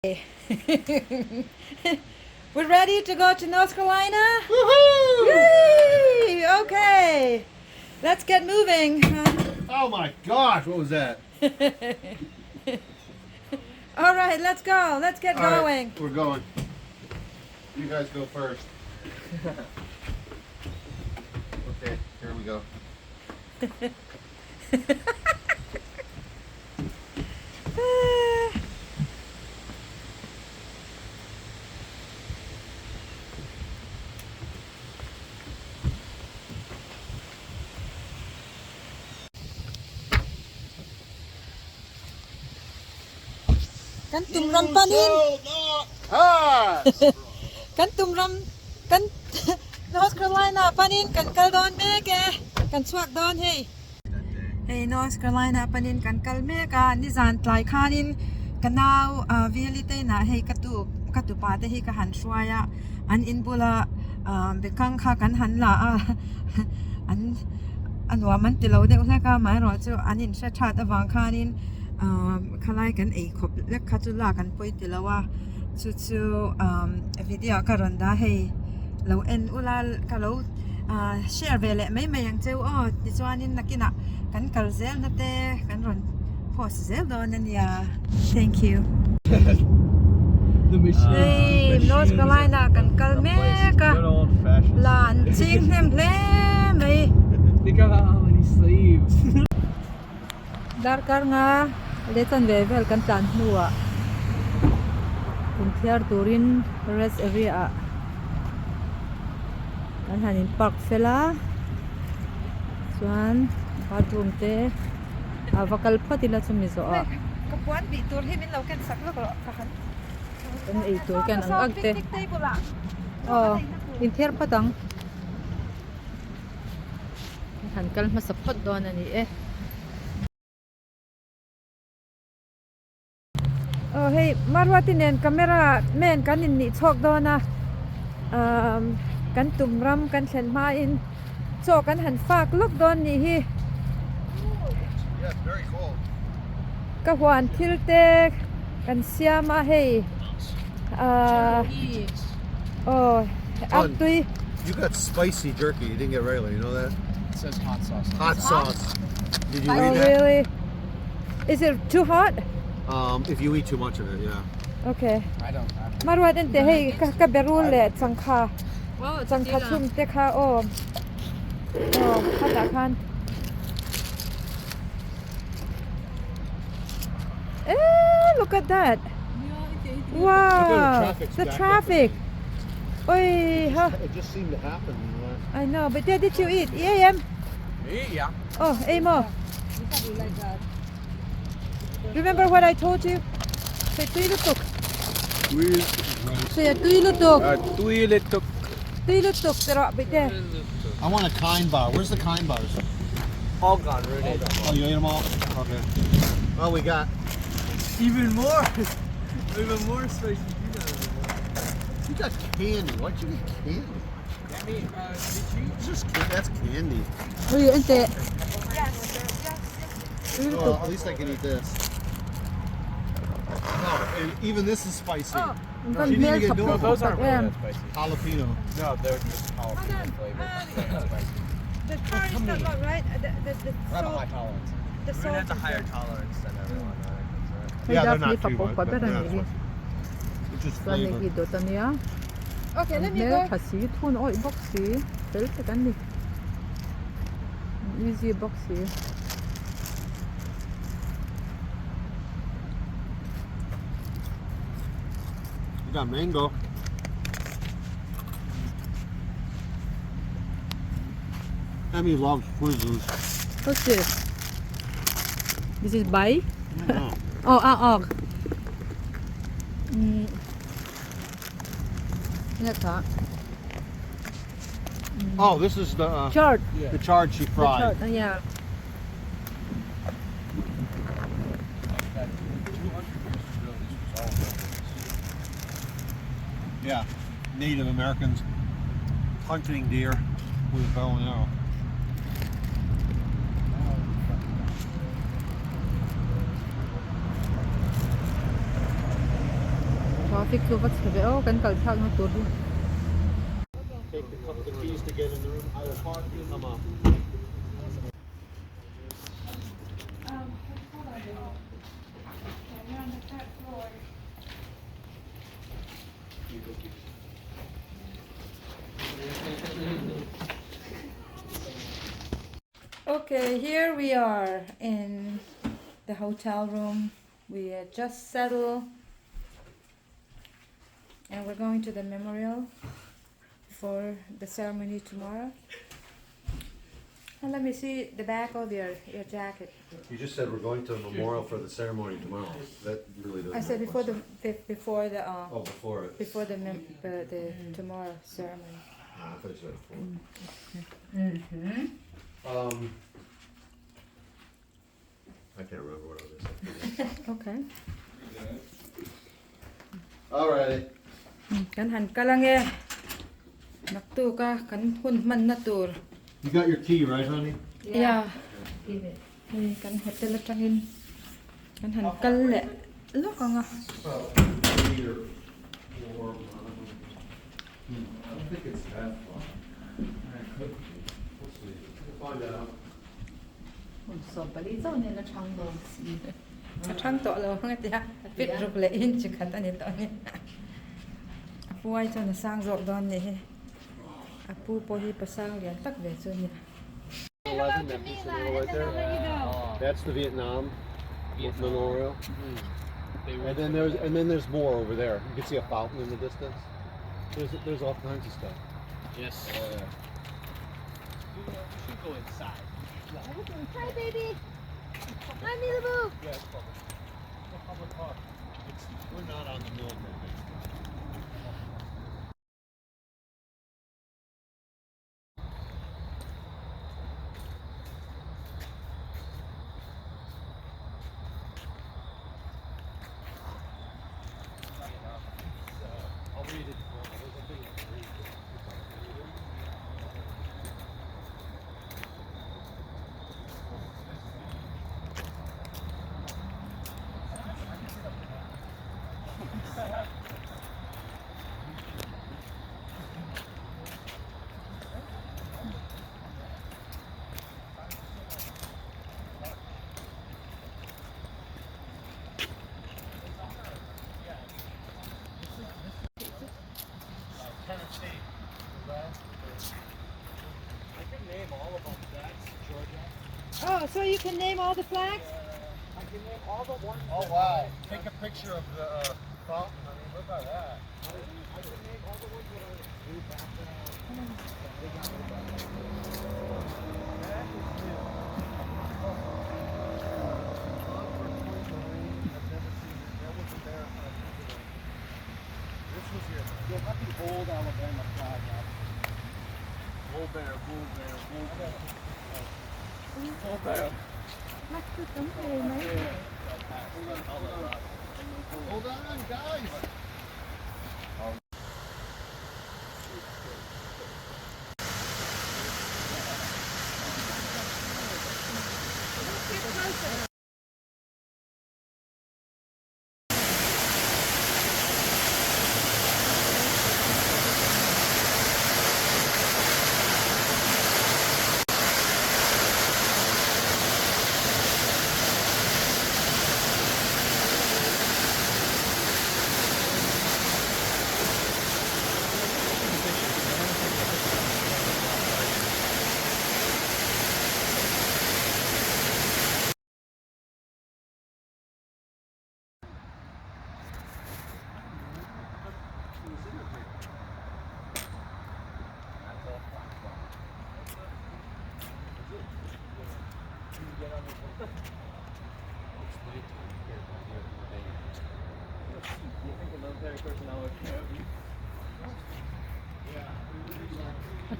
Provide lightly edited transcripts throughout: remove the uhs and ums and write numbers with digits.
We're ready to go to North Carolina? Woohoo! Yay! Okay, let's get moving. Oh my gosh, what was that? All right, let's go. Let's get All right, going. we're going. You guys go first. Okay, here we go. Kan tumram panin. Kan tumram kan North Carolina panin kan kaldon meke kan swak don hey. Hey North Carolina panin kan kalmeka ni zan tlai khanin kanau vialite na hey katu pa te hi ka han shwaya an inbula bekang kha kan han la an wa man tilo de usla ka mai ro chu anin sha tha ta wang khanin khalai kan ei khop lek khachula kan poi tilawa chu video ka ronda hey lo en ulal ka lo share vele mai mai yang cheu ti chuanin nakina kan kalzel na te kan ron post zel don an ya thank you. Hey North Carolina kan kalmeka lan ching hem hle mai Think about how many slaves. darkar nga letan vevel kan tan nuwa kuntiar turin rest area kan hanin park fela chuan bathroom te avakal phatila chumizo a kapuan bi tur himin lo kan saklo ko kan ei tur kan ang agte intiar patang han kal masapot don ani Oh hey marwatinen camera men kan in ni chok dona kan tumram kan thenma in chok kan han fak lok don ni hi Yeah, very cool. ka hwan thilte kan siama hey aptui You got spicy jerky. You didn't get regular. You know that? It says hot sauce. Hot sauce. Did you oh eat that? really is it too hot If you eat too much of it, yeah. okay I don't have it. marwat ente hey ka berul le changkha changkha chum te kha hata khan look at that wow the traffic oi ha It just seemed to happen. I know but where did you eat EAM Me? Yeah. oh amo remember what I told you say tuilutuk say tuilutuk tuilutuk pero bite I want a kind bar. Where's the kind bars? All gone, Roda. Oh, you ate them all? Okay. Oh, we got. Even more. Even more spicy. You got candy. Why'd you get candy? I mean, It's just that's candy. oi ente Oh, at least I can eat this. Oh, and even this is spicy. oh She didn't even get No, normal. those aren't really that spicy. Jalapeno. No, they're just jalapeno flavored. They're not spicy. the car is not lot right the I have a high salt tolerance. the I mean, salt that's a higher tolerance than everyone. Yeah, they're not Daphne too much, pa but beran yeah, ni it's just Sani flavor. ido tania. Okay, let me go. Kasi thun oi boxy. Tel te kan ni. Easy boxy. You got mango. Emmy loves quizzes. What's this? This is bai. No. Og. Neta. Oh, this is Chart. the chard she The fried. chart. Yeah. Yeah, Native Americans hunting deer with a bow and arrow. traffic tu vat sebe o kan kal thak na tur hi Take the keys to get in the room. I will park you. Come on. Okay, here we are in the hotel room. We just settled and we're going to the memorial for the ceremony tomorrow. And let me see the back of your jacket. You just said we're going to a memorial for the ceremony tomorrow. That really doesn't. I said before the before it. before the tomorrow ceremony. I thought you said before. Mm-hmm. I can't remember what I was saying. Okay. Alrighty. Kan han kalange naktu ka kan hmun na tur. You got your key, right, honey? Yeah. Hey, kan hotel chungin. Kan han kal le. Lo ka nga. I don't think it's that far. We'll see. We'll find out. Chang to lo ngat ya. Fit ruk le in chi khat ani to ni. Apu ai cho na sang ro don ni he. Apu po hi pasang lian tak ve chu ni. 11, that piece of metal right there. That's the Vietnam memorial. And then there's more over there. You can see a fountain in the distance. There's all kinds of stuff. Yes. You should go inside. Hi, baby. Hi, Milaboo. Yeah, it's public. It's a public park. We're not on the military base. I'll read it. There's a thing to read. I can name all of them. That's Georgia. Oh, so you can name all the flags? I can name all the ones. Oh wow! Take a picture of the fountain. I mean, look at that. I can name all the ones that are blue background. That is new. I've never seen it. That wasn't there. This was here. You'll have the old Alabama flag up. Bull bear, bull bear, bull bear. Bull bear. Hold on, guys.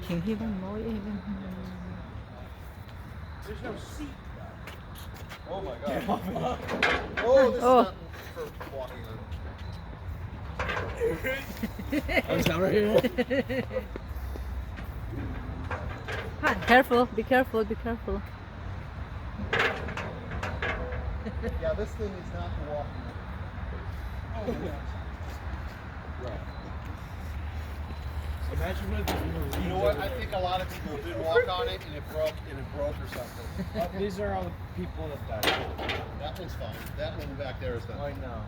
King hi bang moi e bang. There's no seat. Oh my god. Oh, this is not for walking on. Oh, it's not right here. Han, careful, be careful, be careful. Yeah, this thing is not for walking on. Oh, yeah. Right. Imagine what You know what? I think a lot of people did walk on it and it broke or something. These are all the people that died. That one's fine. That one back there is not. I know.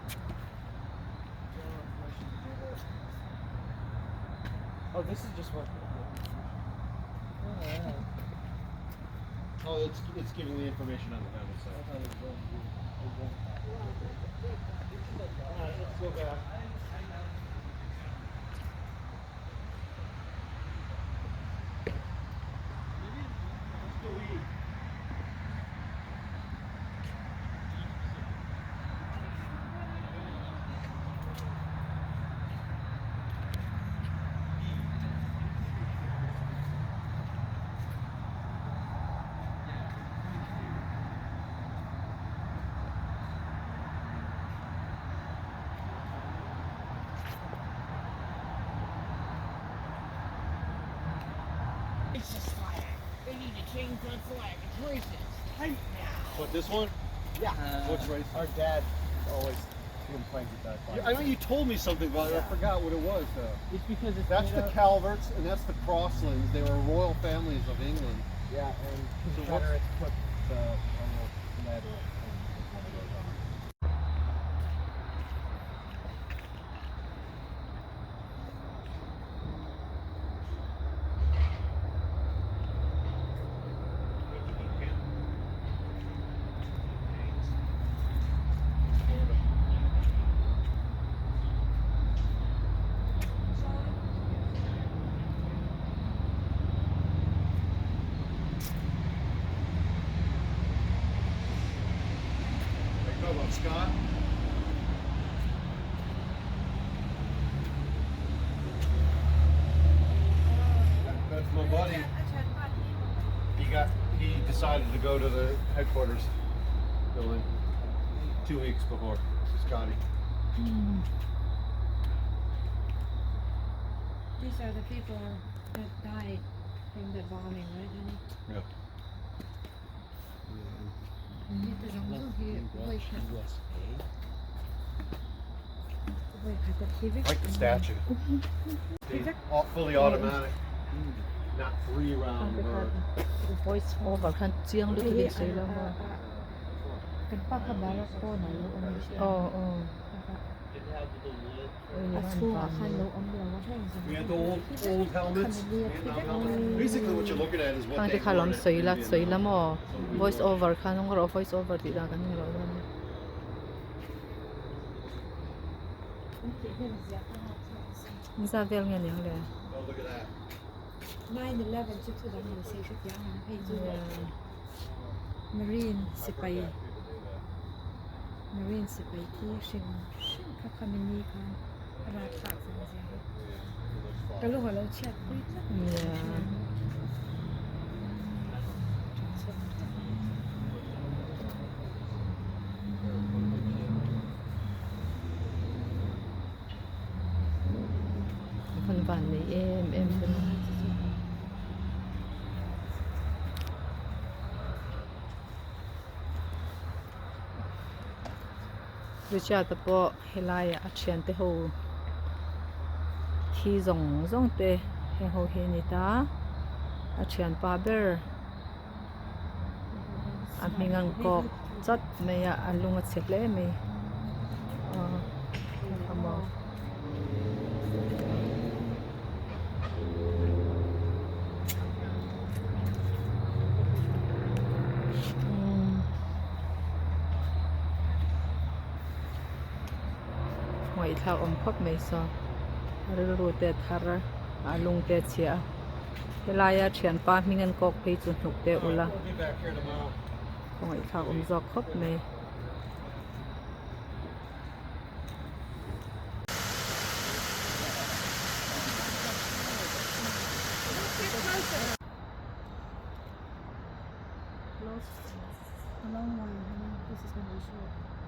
Oh, this is just what. Oh, it's giving the information on the gun itself. Alright, let's go back. They need to change that flag. It's racist. What, this one? Yeah. What's racist? Our dad always complains at that. I know you told me something about it. I forgot what it was though. It's because it's That's the Calverts and that's the Crosslands. They were royal families of England. Yeah, and So Confederates put the on the lead. Scott? That's my buddy. He decided to go to the headquarters building 2 weeks before Scotty. These are the people that died from the bombing, right, honey? Yeah. Like the statue. All fully automatic. Not 3-round bird. voice over kan chiang lu thi sei la ma Kan pa ka barrack ko na lo ang siya. oh At po kan lo ang lo wa We had the old helmets. Basically what you're looking at is what ang they ti khalom wore in sei la Vietnam. mo voice over kan ng ro voice over ti da kan ro za vel nge ning le Oh, look at that. 9/11 ชุดดำหรือสีชุดยางให้จู Marine Sipate Marine Sipate ที่ชิงคับคามินีkan rapthlakสังเสียก็รู้ว่าเราเชียดคุยจัก คนบ้านนี่เอ็มเป็นวิชาตะปอเฮลายอาเชียนเตโฮขี้ซงเตเฮโฮเฮนิตาอาเชียนปาเบอร์อามิงังกอกจัดเมียอันลุงอัดเสกเลยมีทำบ่อีกข่าวอมพบไม่ซอรู้แต่ทาร์ลุงแต่เชียเวลาอยากเชียนป้ามีเงินกอกไปจุดหนุกแต่อุละ We'll be back here tomorrow. ของอีกข่าวอมจอกครบไหมA long one. This is going to be short.